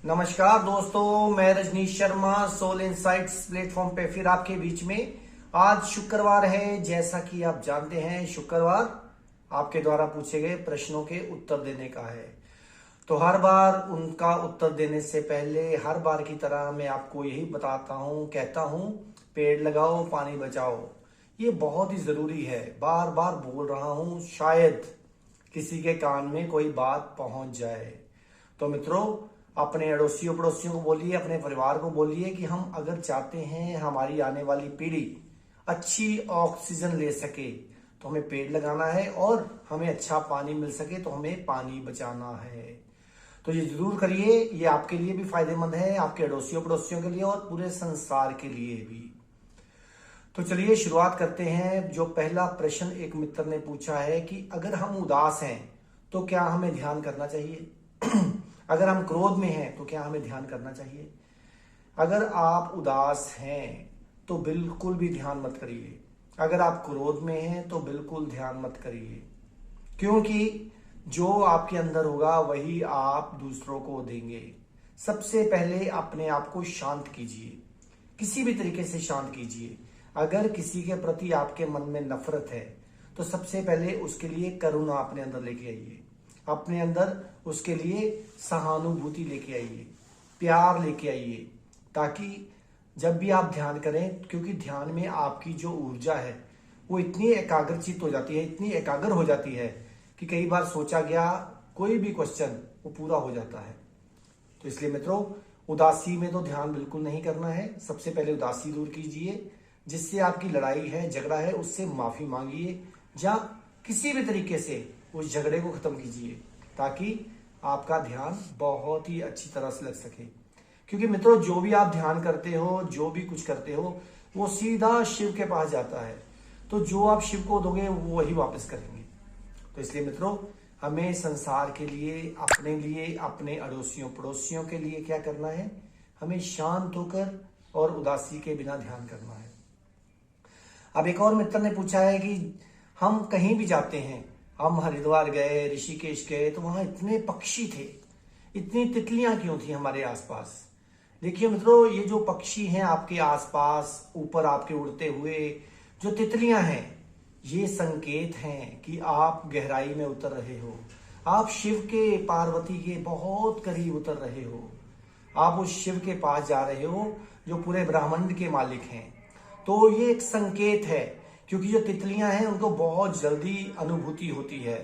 नमस्कार दोस्तों, मैं Rajneesh Sharma Soul Insights platform पे फिर आपके बीच में। आज शुक्रवार है, जैसा कि आप जानते हैं शुक्रवार आपके द्वारा पूछे गए प्रश्नों के उत्तर देने का है। तो हर बार उनका उत्तर देने से पहले हर बार की तरह मैं आपको यही बताता हूँ, कहता हूँ, पेड़ लगाओ पानी बचाओ। ये बहुत ही जरूरी है, बार बार बोल रहा हूँ, शायद किसी के कान में कोई बात पहुंच जाए। तो मित्रों, अपने अड़ोसियों पड़ोसियों को बोलिए, अपने परिवार को बोलिए कि हम अगर चाहते हैं हमारी आने वाली पीढ़ी अच्छी ऑक्सीजन ले सके तो हमें पेड़ लगाना है, और हमें अच्छा पानी मिल सके तो हमें पानी बचाना है। तो ये जरूर करिए, ये आपके लिए भी फायदेमंद है, आपके अड़ोसियों पड़ोसियों के लिए और पूरे संसार के लिए भी। तो चलिए शुरुआत करते हैं। जो पहला प्रश्न एक मित्र ने पूछा है कि अगर हम उदास हैं तो क्या हमें ध्यान करना चाहिए? अगर हम क्रोध में हैं तो क्या हमें ध्यान करना चाहिए? अगर आप उदास हैं तो बिल्कुल भी ध्यान मत करिए। अगर आप क्रोध में हैं तो बिल्कुल ध्यान मत करिए, क्योंकि जो आपके अंदर होगा वही आप दूसरों को देंगे। सबसे पहले अपने आप को शांत कीजिए, किसी भी तरीके से शांत कीजिए। अगर किसी के प्रति आपके मन में नफरत है तो सबसे पहले उसके लिए करुणा अपने अंदर लेके आइए, अपने अंदर उसके लिए सहानुभूति लेके आइए, प्यार लेके आइए, ताकि जब भी आप ध्यान करें, क्योंकि ध्यान में आपकी जो ऊर्जा है वो इतनी एकाग्रचित हो जाती है, इतनी एकाग्र हो जाती है कि कई बार सोचा गया कोई भी क्वेश्चन वो पूरा हो जाता है। तो इसलिए मित्रों, उदासी में तो ध्यान बिल्कुल नहीं करना है। सबसे पहले उदासी दूर कीजिए, जिससे आपकी लड़ाई है, झगड़ा है, उससे माफी मांगिए, या किसी भी तरीके से उस झगड़े को खत्म कीजिए, ताकि आपका ध्यान बहुत ही अच्छी तरह से लग सके। क्योंकि मित्रों, जो भी आप ध्यान करते हो, जो भी कुछ करते हो, वो सीधा शिव के पास जाता है। तो जो आप शिव को दोगे वो वही वापस करेंगे। तो इसलिए मित्रों, हमें संसार के लिए, अपने अड़ोसियों पड़ोसियों के लिए क्या करना है? हमें शांत होकर और उदासी के बिना ध्यान करना है। अब एक और मित्र ने पूछा है कि हम कहीं भी जाते हैं, हम हरिद्वार गए, ऋषिकेश गए, तो वहां इतने पक्षी थे, इतनी तितलियां क्यों थी हमारे आसपास? देखिए मित्रों, ये जो पक्षी हैं आपके आसपास ऊपर आपके उड़ते हुए, जो तितलियां हैं, ये संकेत हैं कि आप गहराई में उतर रहे हो, आप शिव के, पार्वती के बहुत करीब उतर रहे हो, आप उस शिव के पास जा रहे हो जो पूरे ब्रह्मांड के मालिक हैं। तो ये एक संकेत है, क्योंकि जो तितलियां हैं उनको बहुत जल्दी अनुभूति होती है,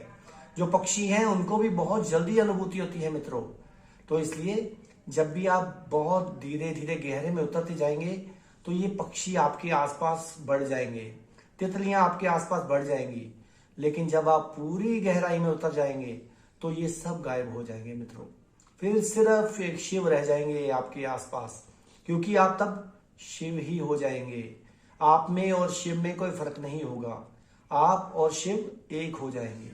जो पक्षी हैं उनको भी बहुत जल्दी अनुभूति होती है मित्रों। तो इसलिए जब भी आप बहुत धीरे धीरे गहरे में उतरते जाएंगे तो ये पक्षी आपके आसपास बढ़ जाएंगे, तितलियां आपके आसपास बढ़ जाएंगी। लेकिन जब आप पूरी गहराई में उतर जाएंगे तो ये सब गायब हो जाएंगे मित्रों। फिर सिर्फ एक शिव रह जाएंगे आपके आसपास, क्योंकि आप तब शिव ही हो जाएंगे। आप में और शिव में कोई फर्क नहीं होगा, आप और शिव एक हो जाएंगे।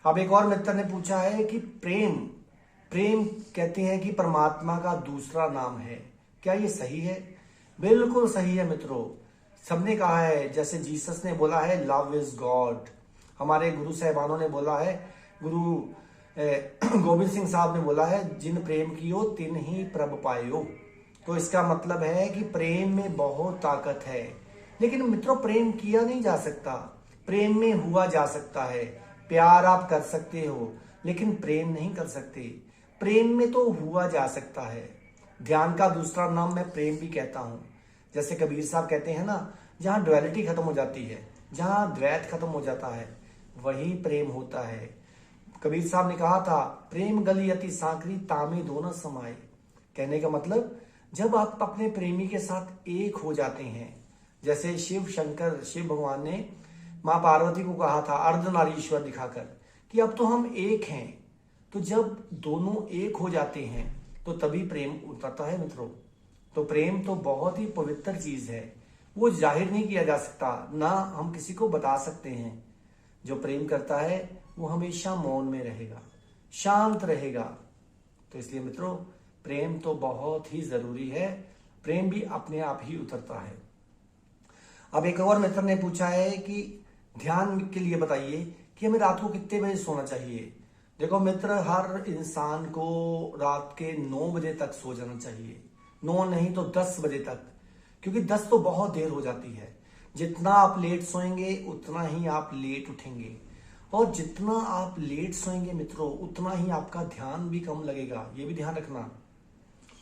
अब एक और मित्र ने पूछा है कि प्रेम प्रेम कहते हैं कि परमात्मा का दूसरा नाम है, क्या ये सही है? बिल्कुल सही है मित्रों। सबने कहा है, जैसे जीसस ने बोला है लव इज गॉड, हमारे गुरु साहबानों ने बोला है, गुरु गोविंद सिंह साहब ने बोला है, जिन प्रेम कियो तिन ही प्रभ पायो। तो इसका मतलब है कि प्रेम में बहुत ताकत है। लेकिन मित्रों, प्रेम किया नहीं जा सकता, प्रेम में हुआ जा सकता है। प्यार आप कर सकते हो लेकिन प्रेम नहीं कर सकते। प्रेम में तो हुआ जा सकता है। ध्यान का दूसरा नाम मैं प्रेम भी कहता हूं। जैसे कबीर साहब कहते हैं ना, जहां ड्युअलिटी खत्म हो जाती है, जहां द्वैत खत्म हो जाता है, वही प्रेम होता है। कबीर साहब ने कहा था, प्रेम गली अति सांकरी तामे दोनों समाये। कहने का मतलब, जब आप अपने प्रेमी के साथ एक हो जाते हैं, जैसे शिव भगवान ने मां पार्वती को कहा था अर्धनारीश्वर दिखाकर कि अब तो हम एक हैं। तो जब दोनों एक हो जाते हैं तो तभी प्रेम उतरता है मित्रों। तो प्रेम तो बहुत ही पवित्र चीज है, वो जाहिर नहीं किया जा सकता, ना हम किसी को बता सकते हैं। जो प्रेम करता है वो हमेशा मौन में रहेगा, शांत रहेगा। तो इसलिए मित्रों, प्रेम तो बहुत ही जरूरी है, प्रेम भी अपने आप ही उतरता है। अब एक और मित्र ने पूछा है कि ध्यान के लिए बताइए कि हमें रात को कितने बजे सोना चाहिए? देखो मित्र, हर इंसान को रात के 9 बजे तक सो जाना चाहिए। 9 नहीं तो 10 बजे तक, क्योंकि 10 तो बहुत देर हो जाती है। जितना आप लेट सोएंगे उतना ही आप लेट उठेंगे, और जितना आप लेट सोएंगे मित्रों उतना ही आपका ध्यान भी कम लगेगा, ये भी ध्यान रखना।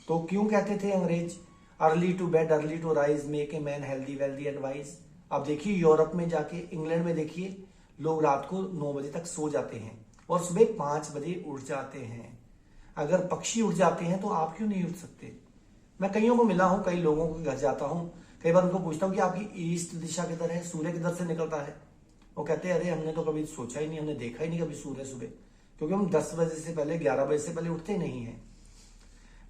तो क्यों कहते थे अंग्रेज, early to bed early to rise make a man healthy wealthy and wise. अब देखिए यूरोप में जाके, इंग्लैंड में देखिए, लोग रात को 9 बजे तक सो जाते हैं और सुबह 5 बजे उठ जाते हैं। अगर पक्षी उठ जाते हैं तो आप क्यों नहीं उठ सकते? मैं कईयों को मिला हूं, कई लोगों के घर जाता हूं, कई बार उनको पूछता हूं कि आपकी ईस्ट दिशा किधर है, सूर्य किधर से निकलता है। वो कहते हैं अरे हमने तो कभी सोचा ही नहीं, हमने देखा ही नहीं कभी सूर्य सुबह, क्योंकि हम 10 बजे से पहले, 11 बजे से पहले उठते नहीं है।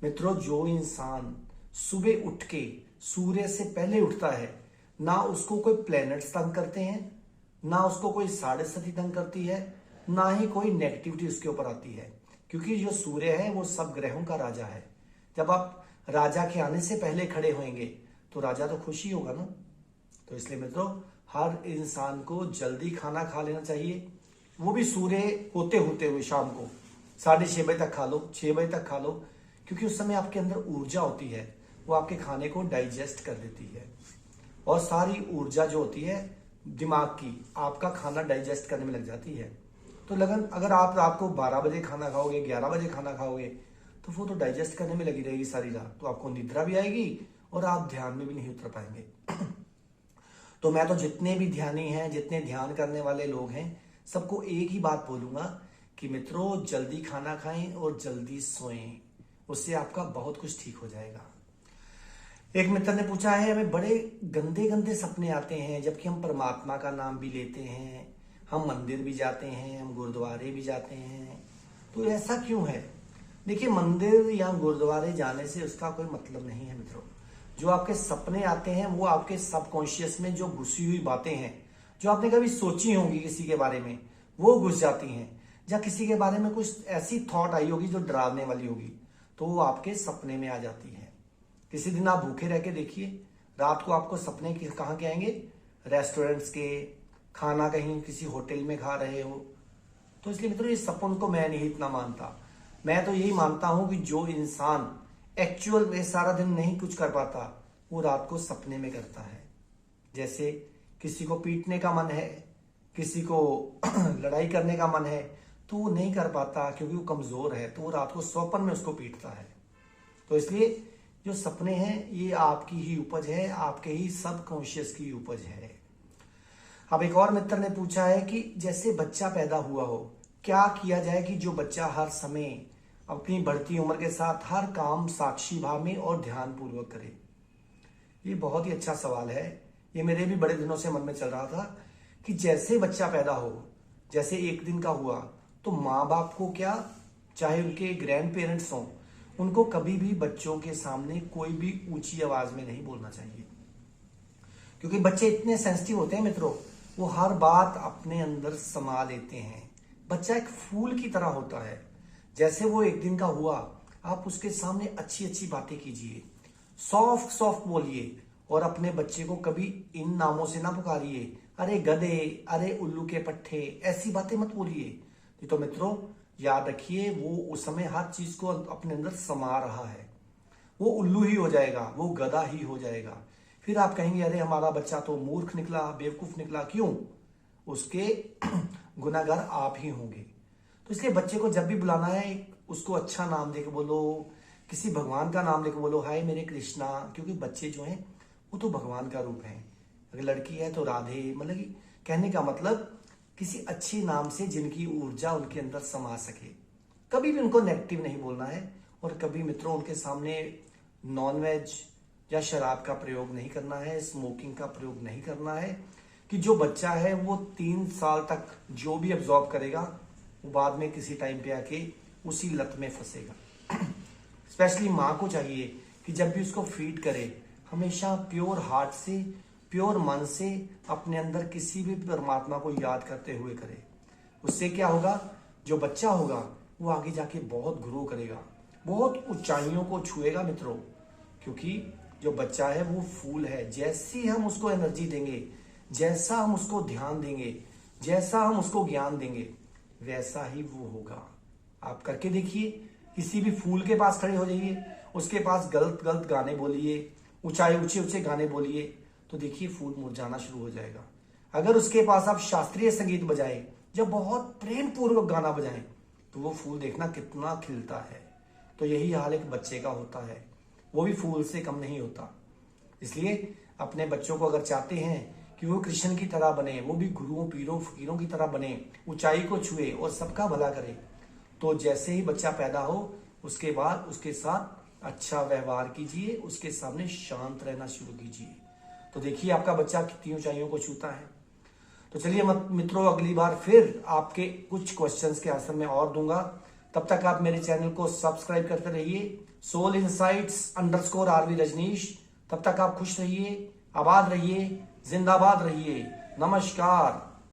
मित्रों, जो इंसान सुबह उठ के सूर्य से पहले उठता है, ना उसको कोई प्लैनेट्स तंग करते हैं, ना उसको कोई साढ़े सती तंग करती है, ना ही कोई नेगेटिविटी उसके ऊपर आती है, क्योंकि जो सूर्य है वो सब ग्रहों का राजा है। जब आप राजा के आने से पहले खड़े होंगे तो राजा तो खुश ही होगा ना। तो इसलिए मित्रों, हर इंसान को जल्दी खाना खा लेना चाहिए, वो भी सूर्य होते होते हुए शाम को 6:30 बजे तक खा लो, 6 बजे तक खा लो, क्योंकि उस समय आपके अंदर ऊर्जा होती है, वो आपके खाने को डाइजेस्ट कर देती है। और सारी ऊर्जा जो होती है दिमाग की, आपका खाना डाइजेस्ट करने में लग जाती है। तो लगन, अगर आप रात को 12 बजे खाना खाओगे, 11 बजे खाना खाओगे, तो वो तो डाइजेस्ट करने में लगी रहेगी सारी रात, तो आपको निद्रा भी आएगी और आप ध्यान में भी नहीं उतर पाएंगे। तो मैं तो जितने भी ध्यानी हैं, जितने ध्यान करने वाले लोग हैं, सबको एक ही बात बोलूंगा कि मित्रों, जल्दी खाना खाएं और जल्दी सोएं, उससे आपका बहुत कुछ ठीक हो जाएगा। एक मित्र ने पूछा है, हमें बड़े गंदे गंदे सपने आते हैं, जबकि हम परमात्मा का नाम भी लेते हैं, हम मंदिर भी जाते हैं, हम गुरुद्वारे भी जाते हैं, तो ऐसा क्यों है? देखिए, मंदिर या गुरुद्वारे जाने से उसका कोई मतलब नहीं है मित्रों। जो आपके सपने आते हैं वो आपके सबकॉन्शियस में जो घुसी हुई बातें हैं, जो आपने कभी सोची होंगी किसी के बारे में, वो घुस जाती हैं। या किसी के बारे में कुछ ऐसी थॉट आई होगी जो डरावने वाली होगी, तो वो आपके सपने में आ जाती है। किसी दिन आप भूखे रह के देखिए, रात को आपको सपने कहाँ के आएंगे? रेस्टोरेंट्स के, खाना कहीं किसी होटल में खा रहे हो। तो इसलिए मित्रों, इस सपन को मैं नहीं इतना मानता। मैं तो यही मानता हूं कि जो इंसान एक्चुअल में सारा दिन नहीं कुछ कर पाता, वो रात को सपने में करता है। जैसे किसी को पीटने का मन है, किसी को लड़ाई करने का मन है, तो वो नहीं कर पाता क्योंकि वो कमजोर है, तो वो रात को स्वप्न में उसको पीटता है। तो इसलिए जो सपने हैं ये आपकी ही उपज है, आपके ही सबकॉन्शियस की उपज है। अब एक और मित्र ने पूछा है कि जैसे बच्चा पैदा हुआ हो, क्या किया जाए कि जो बच्चा हर समय अपनी बढ़ती उम्र के साथ हर काम साक्षी भाव में और ध्यान पूर्वक करे? ये बहुत ही अच्छा सवाल है। ये मेरे भी बड़े दिनों से मन में चल रहा था कि जैसे बच्चा पैदा हो, जैसे 1 दिन का हुआ, तो माँ बाप को क्या, चाहे उनके ग्रैंड पेरेंट्स हों, उनको कभी भी बच्चों के सामने कोई भी ऊंची आवाज में नहीं बोलना चाहिए, क्योंकि बच्चे इतने सेंसिटिव होते हैं मित्रों, वो हर बात अपने अंदर समा लेते हैं। बच्चा एक फूल की तरह होता है। जैसे वो 1 दिन का हुआ, आप उसके सामने अच्छी अच्छी बातें कीजिए, सॉफ्ट सॉफ्ट बोलिए, और अपने बच्चे को कभी इन नामों से ना पुकारिए, अरे गधे, अरे उल्लू के पट्टे, ऐसी बातें मत बोलिए। तो मित्रों, याद रखिए, वो उस समय हर चीज को अपने अंदर समा रहा है। वो उल्लू ही हो जाएगा, वो गधा ही हो जाएगा। फिर आप कहेंगे अरे हमारा बच्चा तो मूर्ख निकला, बेवकूफ निकला। क्यों? उसके गुनाहगार आप ही होंगे। तो इसलिए बच्चे को जब भी बुलाना है, उसको अच्छा नाम देके बोलो, किसी भगवान का नाम लेके बोलो, हाय मेरे कृष्णा, क्योंकि बच्चे जो हैं वो तो भगवान का रूप है। अगर लड़की है तो राधे, मतलब कि कहने का मतलब किसी अच्छे नाम से जिनकी ऊर्जा उनके अंदर समा सके। कभी भी उनको नेगेटिव नहीं बोलना है, और कभी मित्रों उनके सामने नॉनवेज या शराब का प्रयोग नहीं करना है, स्मोकिंग का प्रयोग नहीं करना है, कि जो बच्चा है वो 3 साल तक जो भी अब्जॉर्ब करेगा, वो बाद में किसी टाइम पे आके उसी लत में फंसेगा। स्पेशली माँ को चाहिए कि जब भी उसको फीड करे, हमेशा प्योर हार्ट से, प्योर मन से अपने अंदर किसी भी परमात्मा को याद करते हुए करे। उससे क्या होगा, जो बच्चा होगा वो आगे जाके बहुत ग्रो करेगा, बहुत ऊंचाइयों को छुएगा मित्रों, क्योंकि जो बच्चा है वो फूल है। जैसी हम उसको एनर्जी देंगे, जैसा हम उसको ध्यान देंगे, जैसा हम उसको ज्ञान देंगे, वैसा ही वो होगा। आप करके देखिए। किसी भी फूल के पास खड़े हो जाइए, उसके पास गलत गलत गाने बोलिए, ऊंचे ऊंचे गाने बोलिए, तो देखिए फूल मुरझाना शुरू हो जाएगा। अगर उसके पास आप शास्त्रीय संगीत बजाएं, जब बहुत प्रेम पूर्वक गाना बजाएं, तो वो फूल देखना कितना खिलता है। तो यही हाल एक बच्चे का होता है, वो भी फूल से कम नहीं होता। इसलिए अपने बच्चों को अगर चाहते हैं कि वो कृष्ण की तरह बने, वो भी गुरुओं पीरों फकीरों की तरह बने, ऊंचाई को छुए और सबका भला करे, तो जैसे ही बच्चा पैदा हो उसके बाद उसके साथ अच्छा व्यवहार कीजिए, उसके सामने शांत रहना शुरू कीजिए। तो देखिए आपका बच्चा कितनी ऊंचाइयों को छूता है। तो चलिए मित्रों, अगली बार फिर आपके कुछ क्वेश्चंस के आंसर मैं और दूंगा। तब तक आप मेरे चैनल को सब्सक्राइब करते रहिए, सोल इनसाइट्स _RV रजनीश। तब तक आप खुश रहिए, आबाद रहिए, जिंदाबाद रहिए। नमस्कार।